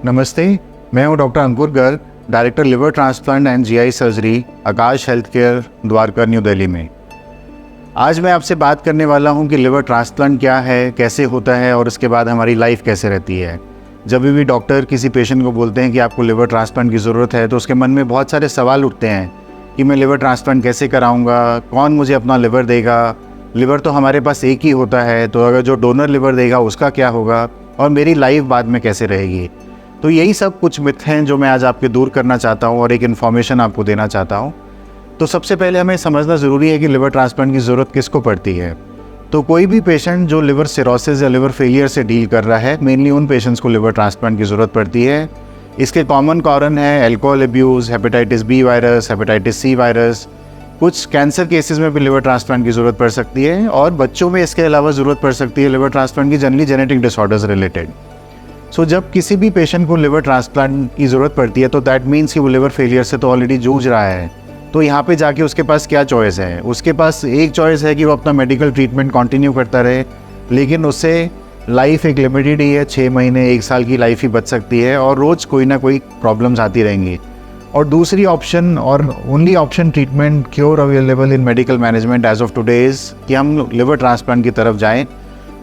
नमस्ते, मैं हूं doctor Ankur Garg, director liver transplant and GI surgery, Akash health care, Dwarka, new Delhi में। आज मैं आपसे बात करने वाला हूं कि लिवर ट्रांसप्लांट क्या है, कैसे होता है और उसके बाद हमारी लाइफ कैसे रहती है। जब भी डॉक्टर किसी पेशेंट को बोलते हैं कि आपको लिवर ट्रांसप्लांट की ज़रूरत है, तो उसके मन में बहुत सारे सवाल उठते हैं कि मैं लिवर ट्रांसप्लांट कैसे कराऊँगा, कौन मुझे अपना लिवर देगा, लिवर तो हमारे पास एक ही होता है, तो अगर जो डोनर लिवर देगा उसका क्या होगा और मेरी लाइफ बाद में कैसे रहेगी। तो यही सब कुछ मिथ हैं जो मैं आज आपके दूर करना चाहता हूँ और एक इन्फॉर्मेशन आपको देना चाहता हूँ। तो सबसे पहले हमें समझना ज़रूरी है कि लिवर ट्रांसप्लांट की ज़रूरत किसको पड़ती है। तो कोई भी पेशेंट जो लिवर सिरोसिस या लिवर फेलियर से डील कर रहा है, मेनली उन पेशेंट्स को लिवर ट्रांसप्लांट की ज़रूरत पड़ती है। इसके कॉमन कारण है alcohol abuse, hepatitis B virus, hepatitis C virus. कुछ कैंसर केसेस में भी लिवर ट्रांसप्लांट की ज़रूरत पड़ सकती है और बच्चों में इसके अलावा ज़रूरत पड़ सकती है लिवर ट्रांसप्लांट की जनरली जेनेटिक डिसऑर्डर्स रिलेटेड। सो जब किसी भी पेशेंट को लिवर ट्रांसप्लांट की ज़रूरत पड़ती है तो दैट मीन्स कि वो लिवर फेलियर से तो ऑलरेडी जूझ रहा है। तो यहाँ पे जाके उसके पास क्या चॉइस है? उसके पास एक चॉइस है कि वो अपना मेडिकल ट्रीटमेंट कंटिन्यू करता रहे, लेकिन उससे लाइफ एक लिमिटेड ही है, 6 महीने 1 साल की लाइफ ही बच सकती है और रोज़ कोई ना कोई प्रॉब्लम्स आती रहेंगी। और दूसरी ऑप्शन और only option treatment cure available in medical management as of today is कि हम लिवर ट्रांसप्लांट की तरफ जाएँ।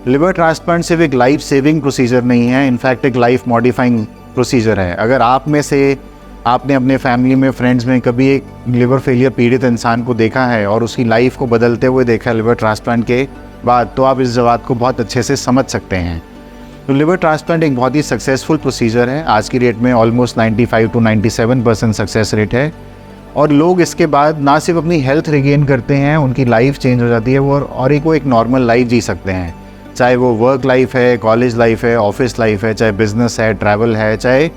लिवर ट्रांसप्लांट सिर्फ एक लाइफ सेविंग प्रोसीजर नहीं है, इनफैक्ट एक लाइफ मॉडिफाइंग प्रोसीजर है। अगर आप में से आपने अपने फैमिली में, फ्रेंड्स में कभी एक लिवर फेलियर पीड़ित इंसान को देखा है और उसकी लाइफ को बदलते हुए देखा है लिवर ट्रांसप्लांट के बाद, तो आप इस बात को बहुत अच्छे से समझ सकते हैं। तो लिवर ट्रांसप्लांट एक बहुत ही सक्सेसफुल प्रोसीजर है। आज की डेट में ऑलमोस्ट 95 to 97% सक्सेस रेट है और लोग इसके बाद ना सिर्फ अपनी हेल्थ रिगेन करते हैं, उनकी लाइफ चेंज हो जाती है और वो एक नॉर्मल लाइफ जी सकते हैं। चाहे वो वर्क लाइफ है, कॉलेज लाइफ है, ऑफिस लाइफ है, चाहे बिजनेस है, ट्रैवल है, चाहे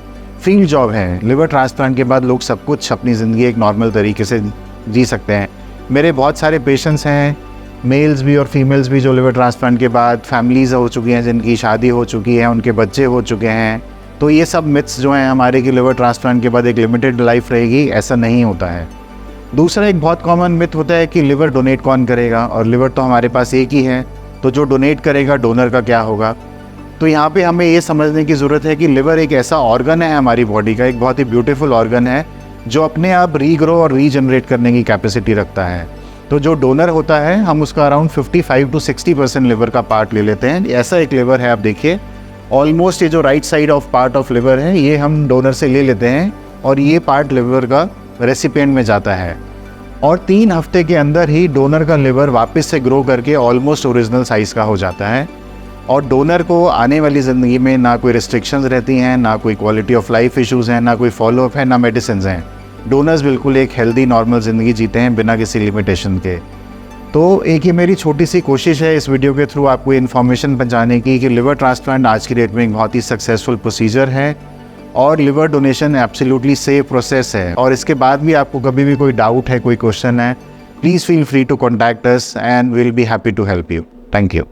फील्ड जॉब है। लिवर ट्रांसप्लांट के बाद लोग सब कुछ अपनी ज़िंदगी एक नॉर्मल तरीके से जी सकते हैं। मेरे बहुत सारे पेशेंट्स हैं, मेल्स भी और फीमेल्स भी, जो लिवर ट्रांसप्लांट के बाद फैमिलीज़ हो चुकी हैं, जिनकी शादी हो चुकी है, उनके बच्चे हो चुके हैं। तो ये सब मिथ्स जो हैं हमारे कि लिवर ट्रांसप्लांट के बाद एक लिमिटेड लाइफ रहेगी, ऐसा नहीं होता है। दूसरा एक बहुत कॉमन मिथ होता है कि लिवर डोनेट कौन करेगा, और लिवर तो हमारे पास एक ही है, तो जो डोनेट करेगा डोनर का क्या होगा। तो यहाँ पे हमें ये समझने की ज़रूरत है कि लिवर एक ऐसा ऑर्गन है हमारी बॉडी का, एक बहुत ही ब्यूटीफुल ऑर्गन है जो अपने आप रीग्रो और रीजनरेट करने की कैपेसिटी रखता है। तो जो डोनर होता है, हम उसका अराउंड 55 to 60% लिवर का पार्ट ले लेते हैं। ऐसा एक लिवर है, आप देखिए ऑलमोस्ट ये जो right side of part of liver है, ये हम डोनर से ले लेते हैं और ये पार्ट लिवर का रेसिपिएंट में जाता है और 3 हफ्ते के अंदर ही डोनर का लिवर वापस से ग्रो करके ऑलमोस्ट ओरिजिनल साइज़ का हो जाता है। और डोनर को आने वाली ज़िंदगी में ना कोई रिस्ट्रिक्शंस रहती हैं, ना कोई क्वालिटी ऑफ लाइफ इश्यूज़ हैं, ना कोई फॉलोअप है, ना मेडिसिन हैं। डोनर्स बिल्कुल एक हेल्दी नॉर्मल ज़िंदगी जीते हैं बिना किसी लिमिटेशन के। तो एक ये मेरी छोटी सी कोशिश है इस वीडियो के थ्रू आपको इन्फॉर्मेशन पहुँचाने की कि लिवर ट्रांसप्लांट आज की डेट में एक बहुत ही सक्सेसफुल प्रोसीजर है और liver donation absolutely safe process है। और इसके बाद भी आपको कभी भी कोई डाउट है, कोई क्वेश्चन है, please feel free to contact us and we will be happy to help you. Thank you.